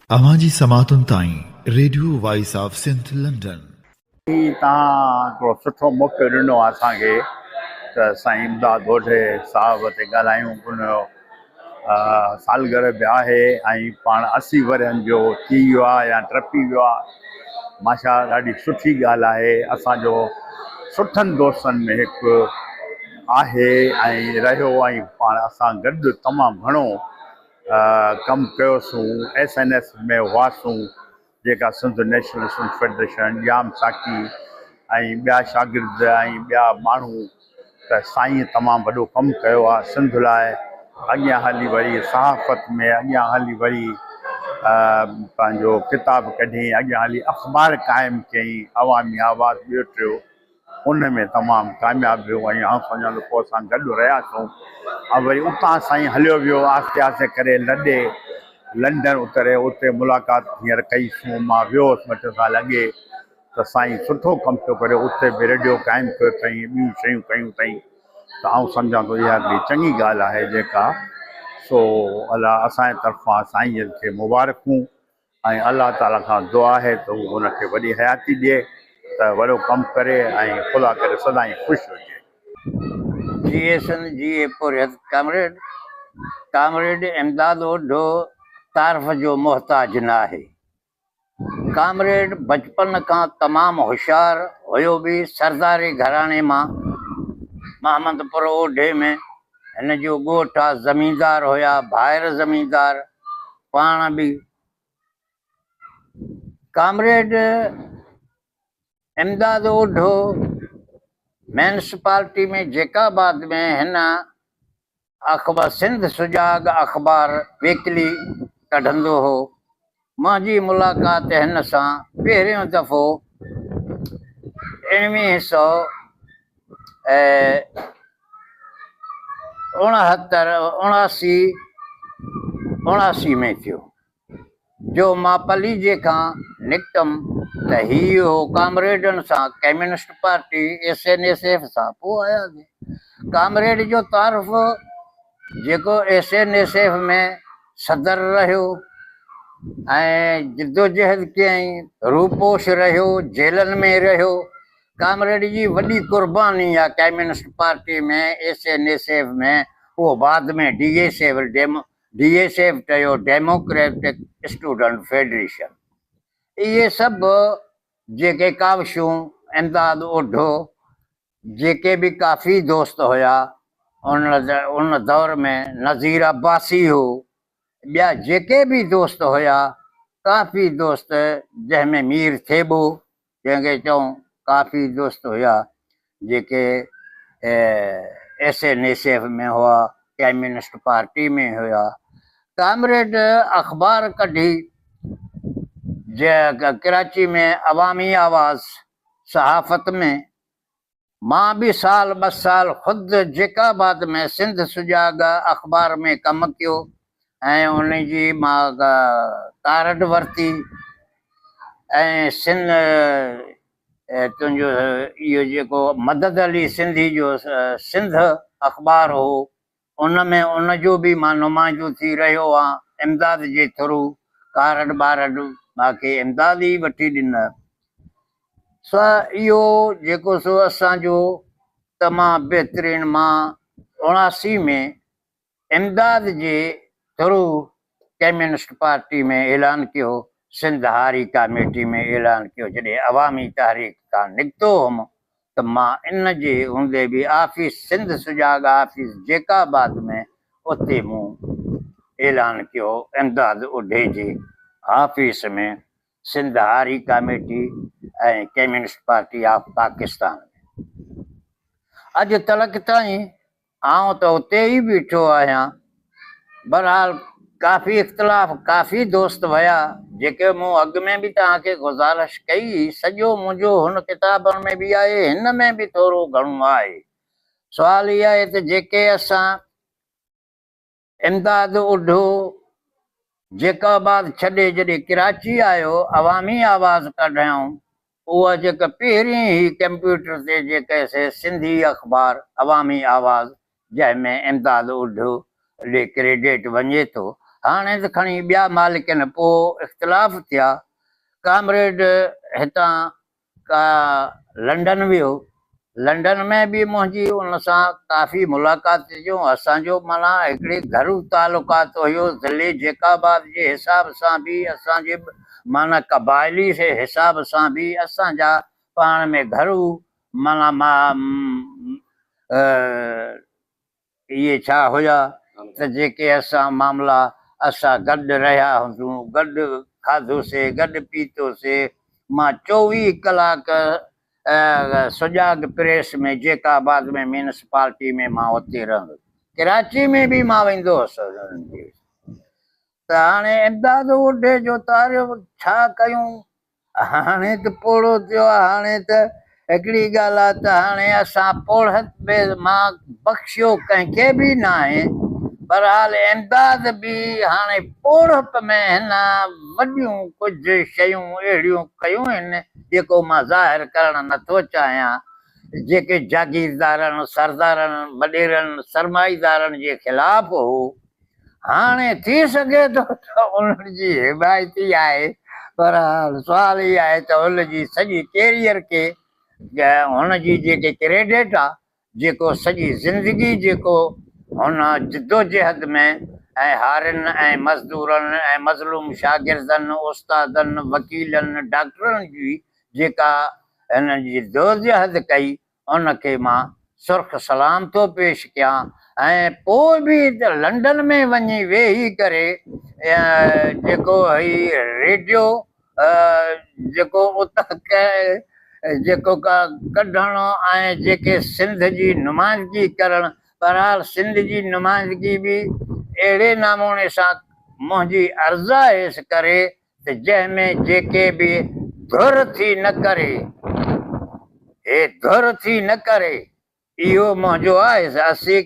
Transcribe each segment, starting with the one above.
अवांजी समातुन ताईं radio voice of Sindh London. तव्हां हिकिड़ो सुठो मौक़ो ॾिनो आहे असांखे त साईं इमदाद ओढे साहिब ते ॻाल्हायूं। हुनजो सालगिरह बि आहे ऐं पाण 80 वरहनि जो थी वियो आहे या टपिजी वियो आहे। माशा ॾाढी सुठी ॻाल्हि आहे। असांजो सुठनि दोस्तनि में हिकु आहे ऐं रहियो ऐं पाण असां गॾु तमामु घणो कमु कयोसीं। SNS में हुआसीं जेका सिंध नेशनल स्टूडेंट फेडरेशन, जाम साकी ऐं ॿिया शागिर्द ऐं ॿिया माण्हू। त साईं तमामु वॾो कमु कयो आहे सिंध लाइ। अॻियां हली वरी सहाफ़त में, अॻियां हली वरी पंहिंजो किताब कढी, अॻियां हली अख़बार क़ाइमु कयईं, अवामी आवाज़ ॿियो टियों, उन में तमामु कामयाबु वियो। ऐं आउं सम्झां थो पोइ असां गॾु रहियासीं ऐं वरी उतां साईं हलियो वियो आहिस्ते आहिस्ते करे लॾे लंडन उतरे, उते मुलाक़ात हींअर कईसीं। मां वियोसि 2 साल अॻे त साईं सुठो कमु पियो करे, उते बि रेडियो क़ाइमु कयो अथई, ॿियूं शयूं कयूं अथई। त आउं सम्झां थो इहा हिकिड़ी चङी ॻाल्हि आहे जेका। सो अलाह असांजे तरफ़ां साईं खे मुबारकूं ऐं अलाह ताला खां दुआ आहे त उहो हुनखे वॾी हयाती ॾिए, त वॾो कमु करे ऐं खुला करे सदाईं ख़ुशि हुजे। कामरेड इमदाद ओढो तारीफ़ जो मोहताज न आहे। कामरेड बचपन खां तमामु होशियारु हुयो बि सरदारी घराणे मां। महमदपुर ओढे में हिन जो ॻोठु आहे, ज़मींदार हुया, भाइर ज़मींदार, पाण बि। कामरेड इमदाद ओढो म्यूनिसिपालिटी में जेकाबाद में हिन अख़बार सिंध सुजाग अख़बार वीकली कढंदो हो। मुंहिंजी मुलाक़ात हिन सां पहिरियों दफ़ो 1979 में थियो, जो मां पलीजे खां निकितमि त हीउ हो कामरेडनि सां कम्युनिस्ट पार्टी SNSF सां पोइ आयासीं। कामरेड जो तारीफ़ जेको SNSF में सदर रहियो ऐं जिदोजहद कयईं, रूपोश रहियो, जेलनि में रहियो। कामरेड जी वॾी कुर्बानी आहे कम्युनिस्ट पार्टी में, SNSF में। उहो बाद में DSF चयो, डेमोक्रेटिक स्टूडेंट फेडरेशन। इहे सभु जेके काविशूं इमदाद ओढो जेके बि काफ़ी दोस्त हुया उन दौर में, नज़ीर अब्बासी हो, ॿिया जेके बि दोस्त हुया, काफ़ी दोस्त, जंहिंमें मीर थेबो जंहिंखे चऊं, काफ़ी दोस्त हुया जेके SNSF में हुआ, कम्युनिस्ट पार्टी में हुया। कामरेड अख़बार कढी कराची में अवामी आवाज़ सहाफ़त में। मां बि साल 2 साल ख़ुदि जेकाबाद में सिंध सुजाग अख़बार में कमु कयो ऐं उन जी मां कार्ड वरिती। ऐं तुंहिंजो इहो जेको मदद अली सिंधी जो सिंध अख़बार हो, उन में उन जो बि मां नुमाइंदो थी रहियो आहियां इमदाद जे थ्रू। कार्ड ॿारड मूंखे इमदाद ई वठी ॾिना। इहो जेको सो असांजो तमामु बहितरीनु। मां 79 में इमदाद जे थ्रू कम्युनिस्ट पार्टी में ऐलान कयो, सिंध हारी कमेटी में ऐलान कयो। जॾहिं अवामी तहरीक खां निकितो हुउमि त मां इन जे हूंदे बि ऑफिस सिंध सुजाग ऑफिस जेकाबाद में, उते मूं ऐलान कयो इमदाद ओढे जे ऑफिस में, सिंध हारी कमेटी ऐं कम्युनिस्ट पार्टी ऑफ पाकिस्तान में। अॼु तलक ताईं आउं त उते ई बीठो आहियां। बहरहाल काफ़ी इख़्तिलाफ़, काफ़ी दोस्त हुया जेके मूं अॻु में बि तव्हांखे गुज़ारिश कई। सॼो मुंहिंजो हुन किताबनि में बि आहे, हिन में बि थोरो घणो आहे। सुवाल इहा आहे त जेके असां इमदाद ओढो जेकाबाद छॾे जॾहिं कराची आयो, अवामी आवाज़ कढियऊं, उहा जेका पहिरीं ई कंप्यूटर ते जेके सिंधी अख़बार अवामी आवाज़, जंहिंमें इमदाद ओढो ॾे क्रेडिट वञे थो, हाणे त खणी ॿिया मालिक आहिनि, पोइ इख़्तिलाफ़ थिया। कामरेड हितां का लंडन वियो, लंडन में बि मुंहिंजी उन सां काफ़ी मुलाक़ात थियूं। असांजो माना हिकिड़ी घरू तालुकात हुयो, ज़िले जैकाबाद जे हिसाब सां बि, असांजे माना क़बाइली जे हिसाब सां बि असांजा पाण में घरू माना इहे छा हुया त जेके असां मामला असां गॾु रहिया हुआसीं, गॾु खाधोसीं, गॾु पीतोसीं। मां 24 कलाक सुजाग प्रेस में जैकाबाद में म्यूनिसिपालिटी में मां उते रहंदुसि, कराची में बि मां वेंदो हुअसि। त हाणे इमदाद ओढे जो तारियो छा कयूं, हाणे त पोड़ो थियो आहे। हाणे त हिकिड़ी ॻाल्हि आहे त हाणे असां पोड़त में मां बख़्शियो कंहिंखे बि न आहे, बहरहाल इमदाद बि हाणे पोड़प में हिन वॾियूं कुझु शयूं अहिड़ियूं कयूं आहिनि जेको मां ज़ाहिर करणु नथो चाहियां, जेके जागीरदारनि, सरदारनि, वॾेरनि, सरमाईदारनि जे ख़िलाफ़ हो। हाणे थी सघे थो त उन्हनि जी हिमायती आहे, पर सुवाल इहा आहे त उनजी सॼी कैरियर खे, हुनजी जेके क्रेडिट आहे, जेको सॼी ज़िंदगी जेको हुन जिदोजहद में ऐं हारियुनि ऐं मज़दूरनि ऐं मज़लूम शागिर्दनि, उस्तादनि, वकीलनि, डॉक्टरनि जी जेका हिन जी जदोजहद कई, उनखे मां सुर्ख सलाम थो पेश कयां। ऐं पोइ बि लंडन में वञी वेही करे जेको ही रेडियो जेको उतां जेको कढणु ऐं जेके सिंध जी नुमाइंदगी करणु, बहरहाल सिंध जी नुमाइंदगी बि अहिड़े नमूने सां मुंहिंजी अर्ज़ु आहे करे त जंहिंमें जेके बि धुर थी न करे, हे धुर थी न करे, इहो मुंहिंजो आहे। असीं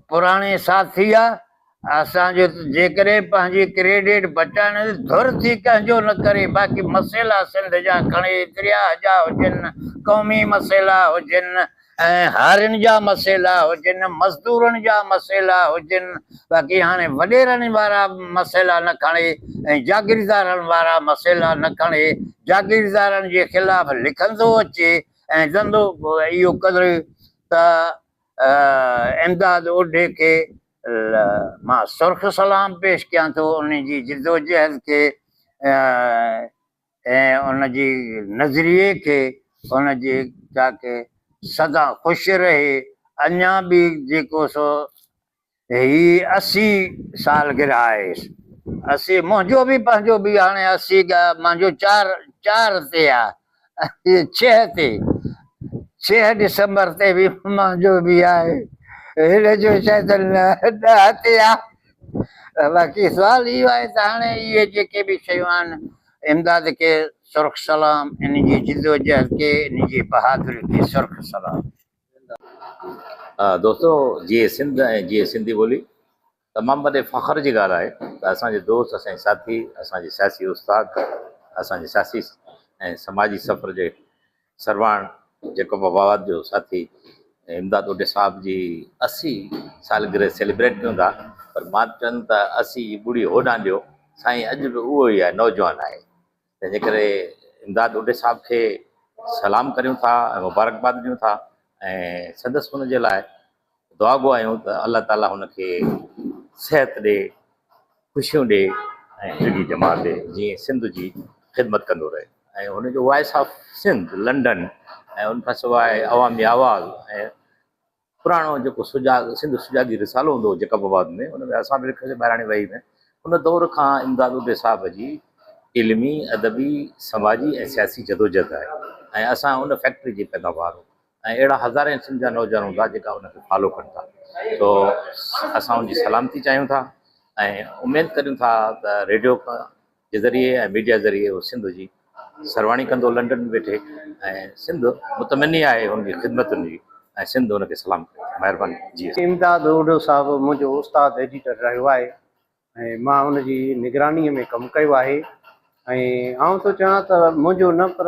पुराणे साथी आहे, असांजो जेकॾहिं पंहिंजी क्रेडिट बचाइण धुर थी कंहिंजो न करे, बाक़ी मसइला सिंध जा खणे दरिया जा हुजनि, क़ौमी मसइला हुजनि, ऐं हारियुनि जा मसइला हुजनि, मज़दूरनि जा मसइला हुजनि, बाक़ी हाणे वॾेरनि वारा मसइला न खणे ऐं जागीरदारनि वारा मसइला न खणे, जागीरदारनि जे ख़िलाफ़ लिखंदो अचे ऐं धंधो इहो करे त इमदाद ओढे खे मां सुर्ख सलाम पेश कयां थो, उन जी जिदोजहद खे ऐं उन जी नज़रिए खे, उन जे ताके सदा ख़ुशि रहे। अञा बि जेको सो ही 80 सालगिरह आहे, 80 मुंहिंजो बि पंहिंजो बि हाणे 80 मुंहिंजो 4 ते आहे, 6 ते 6 डिसंबर ते बि मुंहिंजो बि आहे, हिन जो शायदि 10 ते आहे। बाक़ी सुवाल इहो आहे त हाणे इहे जेके बि शयूं आहिनि, इमदाद खे सुर्ख सलाम, इन जी जिदोजहद के, इन जी बहादुरी खे सुर्ख सलाम। दोस्तों, जीअं सिंध ऐं जीअं सिंधी ॿोली तमामु वॾे फ़ख्र जी ॻाल्हि आहे त असांजे दोस्त, असांजे साथी, असांजे सियासी उस्ताद, असांजे सियासी ऐं समाजी सफ़र जे सरवाण जेको बाबाद जो साथी इमदाद ओढे साहिब जी 80 सालगिरह सेलिब्रेट कयूं था। पर मां चवनि त 80 ॿुड़ी होॾां ॾियो, साईं अॼु बि उहो ई आहे, नौजवान आहे। तंहिंजे करे इमदाद ओढे साहिब खे सलाम करियूं था ऐं मुबारकबाद ॾियूं था ऐं संदसि हुन जे लाइ दुआ गो आहियूं त अलाह ताला हुनखे सिहत ॾे, ख़ुशियूं ॾे ऐं हिकिड़ी जमात ॾे, जीअं सिंध जी ख़िदमत कंदो रहे। ऐं हुनजो वॉइस ऑफ सिंध लंडन ऐं उनखां सवाइ अवामी आवाज़ ऐं पुराणो जेको सिंध सुजागी रिसालो हूंदो हो जैकबाबाद में, हुन में असां बि लिखियोसीं ॿाहिराणी वही में। उन दौर खां इमदाद ओढे साहिब जी इल्मी, अदबी, समाजी ऐं सियासी जदोजहद आहे ऐं असां उन फैक्ट्री जी पैदावार ऐं अहिड़ा हज़ारे सिंध जा नौजवान हूंदा जेका उनखे फॉलो कनि था। तो असां उनजी सलामती चाहियूं था ऐं उमेदु करियूं था त रेडियो जे ज़रिए ऐं मीडिया ज़रिए उहो सिंध जी सरवाणी कंदो लंडन में वेठे, ऐं सिंध मुतमनी आहे हुनजी ख़िदमतुनि जी, ऐं सिंध हुनखे सलाम करे। महिरबानी जी। इमदाद ओढो साहिबु मुंहिंजो उस्ताद एडिटर रहियो आहे ऐं मां हुनजी निगरानीअ में कमु कयो आहे। ऐं आउं थो चवां त मुंहिंजो न पर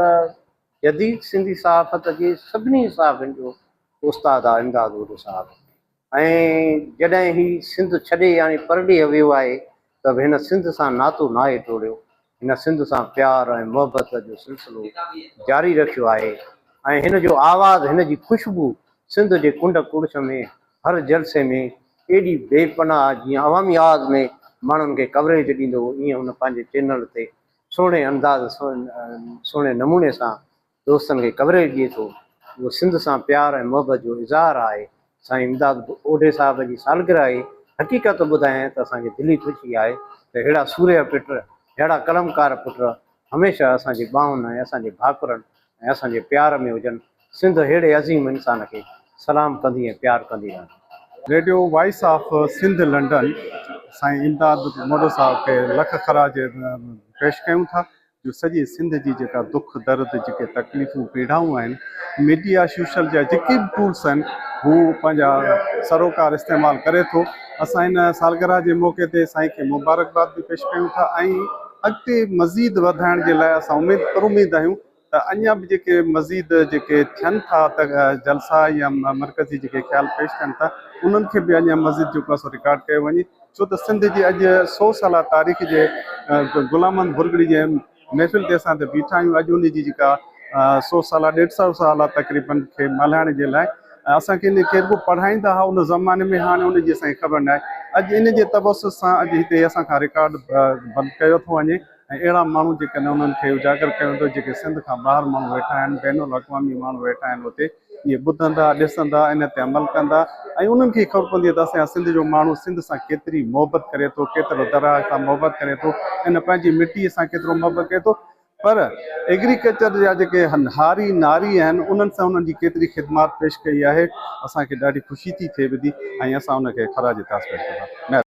जदीद सिंधी सहाफ़त जे सभिनी सहाफ़ियुनि जो उस्ताद आहे इमदाद ओढो साहिबु। ऐं जॾहिं ही सिंध छॾे हाणे परॾेह वियो आहे त बि हिन सिंध सां नातो नाहे टोड़ियो, हिन सिंध सां प्यार ऐं मुहबत जो सिलसिलो जारी रखियो आहे। ऐं हिन जो आवाज़ु, हिन जी ख़ुशबू सिंध जे कुंड कुड़छ में हर जलसे में एॾी बेपनाह, जीअं अवामी आवाज़ में माण्हुनि खे कवरेज ॾींदो, ईअं हुन पंहिंजे चैनल ते सुहिणे अंदाज़ सुहिणे नमूने सां दोस्तनि खे कवरेज ॾिए थो। उहो सिंध सां प्यार ऐं मुहबत जो इज़हार आहे। साईं इमदाद ओढे साहिब जी सालगिरह आहे। हक़ीक़त ॿुधायां त असांखे दिली ख़ुशी आहे त अहिड़ा सूर्य पुट, अहिड़ा कलमकार पुट हमेशह असांजे ॿाहुनि ऐं असांजे भाकुरनि ऐं असांजे प्यार में हुजनि। सिंध अहिड़े अज़ीम इंसान खे सलाम कंदी ऐं प्यार कंदी रहंदी। Radio voice of Sindh London Sain Imdad मोडो साहब खे लख खराज पेश कयूं था जो सॼे सिंध जी जेका दुख दर्द, जेके तकलीफ़ूं पीड़ाऊं आहिनि, मीडिया सोशल जा जेके बि टूल्स आहिनि हू पंहिंजा सरोकार इस्तेमालु करे थो। असां हिन सालगिरह जे मौक़े ते साईं खे मुबारकबाद बि पेश कयूं था ऐं अॻिते मज़ीद वधाइण जे लाइ असां उमेद आहियूं त अञा बि जेके मज़ीद जेके थियनि था त जलसा या मरकज़ी जेके ख़्याल पेश कनि था, उन्हनि खे बि अञा मज़ीद जेको आहे रिकॉर्ड कयो वञे। छो त सिंध जी अॼु 100 साला तारीख़ जे ग़ुलाम अहमद बुरगड़ी जे महफ़िल ते असां त बीठा आहियूं। अॼु उन जी जेका 100 साला 150 साल तक़रीबन खे मल्हाइण जे लाइ असांखे इन खे रुॻो पढ़ाईंदा हुआ उन ज़माने में, हाणे उनजी असांखे ख़बर न आहे। अॼु इन जे तवसुस सां अॼु हिते असांखां रिकॉर्ड बंदि कयो थो वञे ऐं अहिड़ा माण्हू जेके उन्हनि खे उजागर कयो वेंदो, जेके सिंध खां ॿाहिरि माण्हू वेठा आहिनि, बैनुल अक़वामी माण्हू वेठा आहिनि, उते इहे ॿुधंदा, ॾिसंदा, इन ते अमल कंदा ऐं उन्हनि खे ख़बर पवंदी आहे त असांजा सिंध जो माण्हू सिंध सां केतिरी मोहबत करे थो, केतिरो दरिया सां मोहबत करे थो, इन पंहिंजी मिटीअ सां केतिरो मोहबत करे थो। पर एग्रीकल्चर जा जेके हारी नारी आहिनि, उन्हनि सां उन्हनि जी केतिरी ख़िदमत पेश कई आहे, असांखे ॾाढी ख़ुशी थी थिए ॿुधी ऐं असां उनखे खराज तास पेश कंदा।